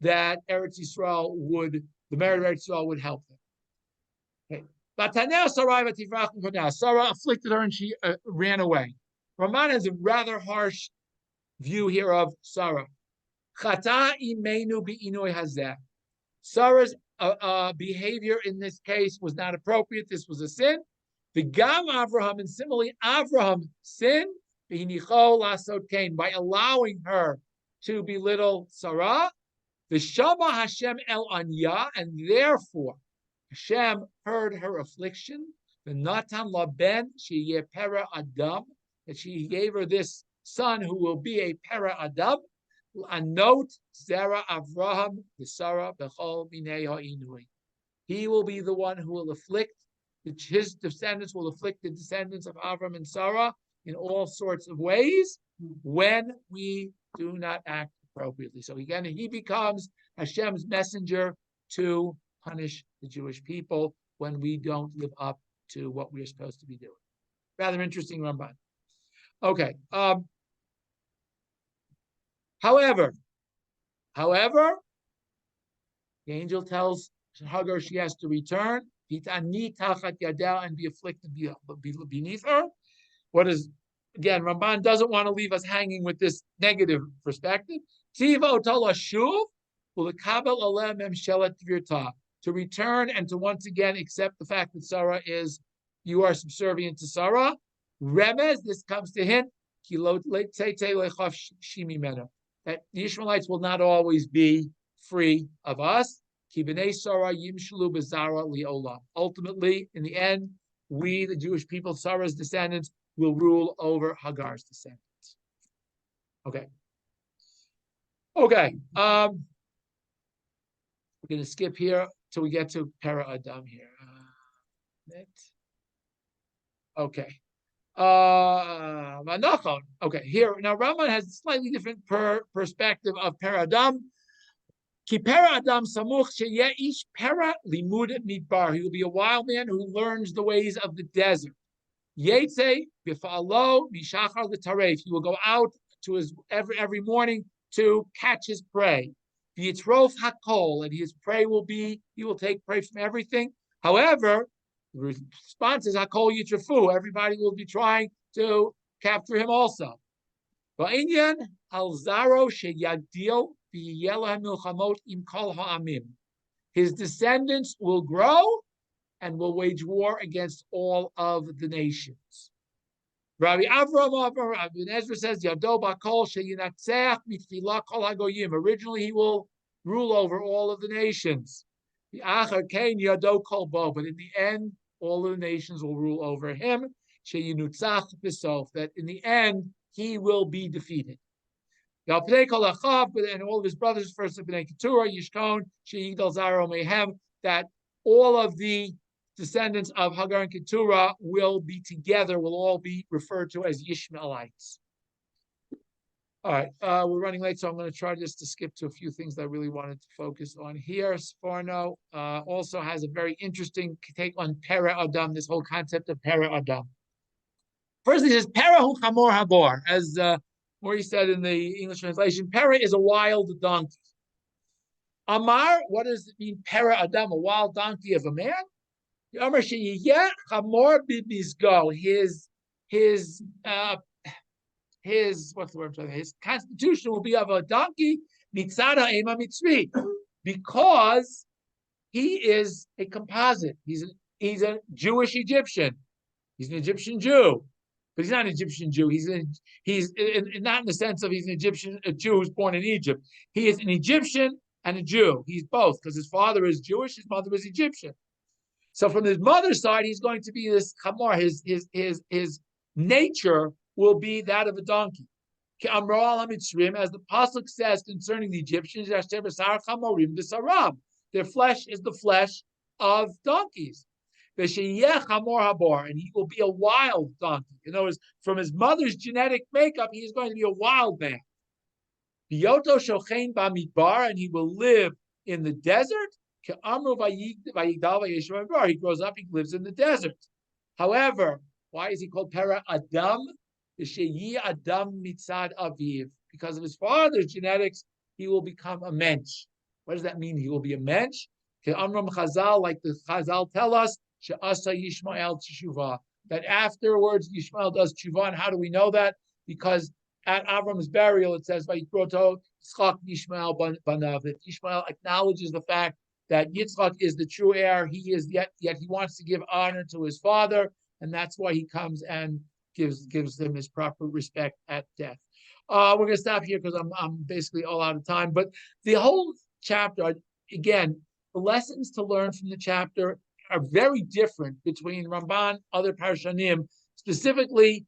that the merit of Eretz Yisrael would help them. Okay. Sarah afflicted her and she ran away. Raman has a rather harsh view here of Sarah. Sarah's behavior in this case was not appropriate. This was a sin. The Gam Avraham, and similarly Avraham sinned by allowing her to belittle Sarah. The Shama Hashem El Anya, and therefore Hashem heard her affliction. The Natan Laben She Pera Adam, that she gave her this son who will be a Pera Adam. Anot Zera Avraham the Sarah Bechol Minei Ha'inui. He will be the one who will afflict. His descendants will afflict the descendants of Avram and Sarah in all sorts of ways when we do not act appropriately. So again, he becomes Hashem's messenger to punish the Jewish people when we don't live up to what we're supposed to be doing. Rather interesting Ramban. Okay. However, the angel tells Hagar she has to return and be afflicted beneath her. What is, again, Ramban doesn't want to leave us hanging with this negative perspective. To return and to once again accept the fact that Sarah you are subservient to Sarah. Remez, this comes to hint, that the Ishmaelites will not always be free of us. Ultimately, in the end, we, the Jewish people, Sarah's descendants, will rule over Hagar's descendants. Okay. We're going to skip here till we get to Para Adam here. Okay. Okay, here now Raman has a slightly different perspective of Para Adam. Ki Para Adam samuch sheyeish para limud midbar. He will be a wild man who learns the ways of the desert. Yetze b'fa'alo mishachar l'taref. He will go out to his every morning to catch his prey. V'yitrof hakol, and his prey will be, he will take prey from everything. However, the response is hakol yitrafu. Everybody will be trying to capture him also. Va'inyan alzaro sheyagdil v'yelah milchamot im kol ha'amim. His descendants will grow and will wage war against all of the nations. Rabbi Ibn Ezra says, Yado bakol sheyinatzeach mitfila kol hagoyim. Originally, he will rule over all of the nations. The achar kein yado kol bo, but in the end, all of the nations will rule over him. Sheyinutzach b'sof, that in the end, he will be defeated. Yalpnei kol achav, and all of his brothers, first of Bnei Keturah, Yishkon, sheyigdal zaro mehem, that all of the descendants of Hagar and Keturah will be together, will all be referred to as Yishmaelites. All right, we're running late, so I'm going to try just to skip to a few things that I really wanted to focus on here. Sforno also has a very interesting take on Para Adam, this whole concept of Para Adam. First, he says, Para hu chamor habor. As Maury said in the English translation, Para is a wild donkey. Amar, what does it mean, Para Adam, a wild donkey of a man? His what's the word? His constitution will be of a donkey, because he is a composite. He's a Jewish Egyptian. He's an Egyptian Jew, but he's not an Egyptian Jew. He's not in the sense of he's a Jew who's born in Egypt. He is an Egyptian and a Jew. He's both, because his father is Jewish, his mother is Egyptian. So from his mother's side, he's going to be this chamor. His nature will be that of a donkey. As the pasuk says concerning the Egyptians, their flesh is the flesh of donkeys. And he will be a wild donkey. In other words, from his mother's genetic makeup, he is going to be a wild man. And he will live in the desert. He grows up, he lives in the desert. However, why is he called Para Adam? Adam mitzad aviv. Because of his father's genetics, he will become a mensch. What does that mean? He will be a mensch? Chazal, like the Chazal tell us, Yishmael teshuvah. That afterwards Yishmael does teshuvah. And how do we know that? Because at Avram's burial, it says, Vayikroto Yitzchak Yishmael banav. That Yishmael acknowledges the fact that Yitzchak is the true heir. He is yet he wants to give honor to his father, and that's why he comes and gives him his proper respect at death. We're going to stop here because I'm basically all out of time. But the whole chapter, again, the lessons to learn from the chapter are very different between Ramban, other parshanim, specifically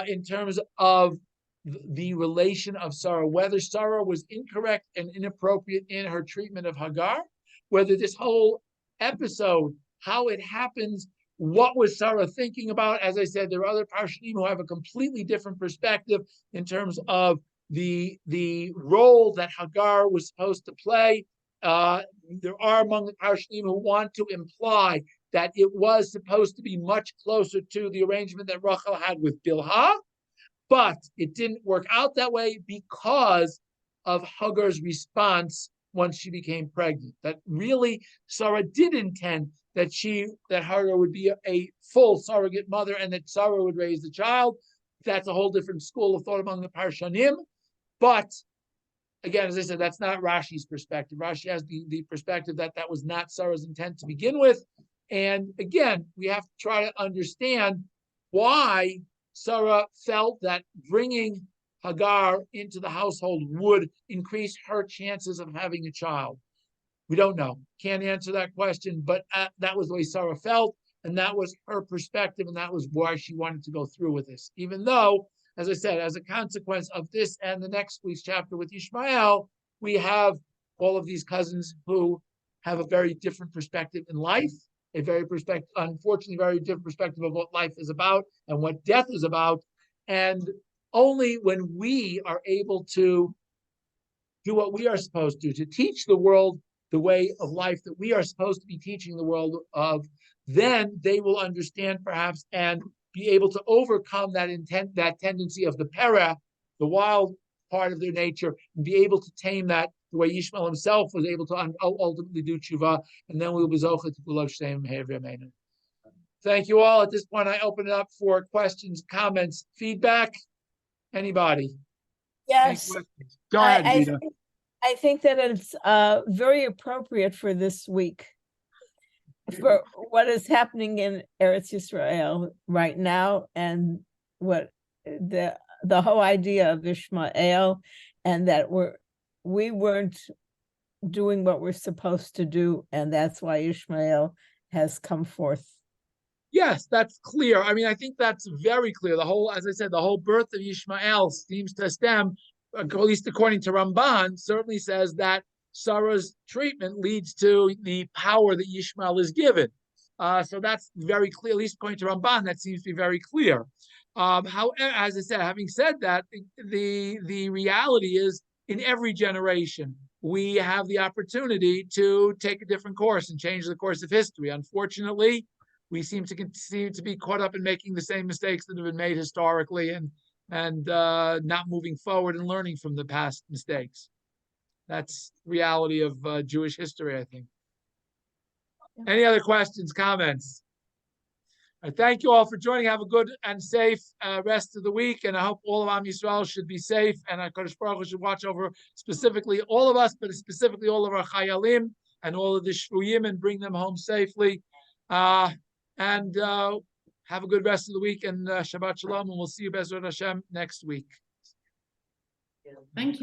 in terms of the relation of Sarah, whether Sarah was incorrect and inappropriate in her treatment of Hagar, whether this whole episode, how it happens, What was Sarah thinking about? As I said, there are other parshanim who have a completely different perspective in terms of the role that Hagar was supposed to play. There are among the parshanim who want to imply that it was supposed to be much closer to the arrangement that Rachel had with Bilhah, but it didn't work out that way because of Hagar's response once she became pregnant. That really Sarah did intend that Hagar would be a full surrogate mother and that Sarah would raise the child. That's a whole different school of thought among the Parshanim. But again, as I said, that's not Rashi's perspective. Rashi has the perspective that that was not Sarah's intent to begin with. And again, we have to try to understand why Sarah felt that bringing Hagar into the household would increase her chances of having a child. We don't know. Can't answer that question, but that was the way Sarah felt, and that was her perspective, and that was why she wanted to go through with this. Even though, as I said, as a consequence of this and the next week's chapter with Yishmael, we have all of these cousins who have a very different perspective in life, unfortunately, very different perspective of what life is about and what death is about. And only when we are able to do what we are supposed to teach the world the way of life that we are supposed to be teaching the world of, then they will understand perhaps and be able to overcome that tendency of the para, the wild part of their nature, and be able to tame that the way Yishmael himself was able to ultimately do tshuva, and then we will be zocheh to kulav shteim he'evri amen. Thank you all. At this point, I open it up for questions, comments, feedback. Anybody? Yes. Go ahead, Vita. I think that it's very appropriate for this week, for what is happening in Eretz Yisrael right now, and what the whole idea of Yishmael, and that we weren't doing what we're supposed to do, and that's why Yishmael has come forth. Yes, that's clear. I mean, I think that's very clear. As I said, the whole birth of Yishmael seems to stem, at least according to Ramban, certainly says that Sarah's treatment leads to the power that Yishmael is given. So that's very clear, at least according to Ramban, that seems to be very clear. However, as I said, having said that, the reality is in every generation, we have the opportunity to take a different course and change the course of history. Unfortunately, we seem to be caught up in making the same mistakes that have been made historically and not moving forward and learning from the past mistakes. That's reality of Jewish history, I think. Any other questions, comments? I thank you all for joining. Have a good and safe rest of the week, and I hope all of Am Yisrael should be safe, and HaKadosh Baruch Hu should watch over specifically all of us, but specifically all of our Chayalim and all of the Shvuyim, and bring them home safely. And have a good rest of the week, and Shabbat Shalom, and we'll see you Bezrat Hashem next week. Thank you.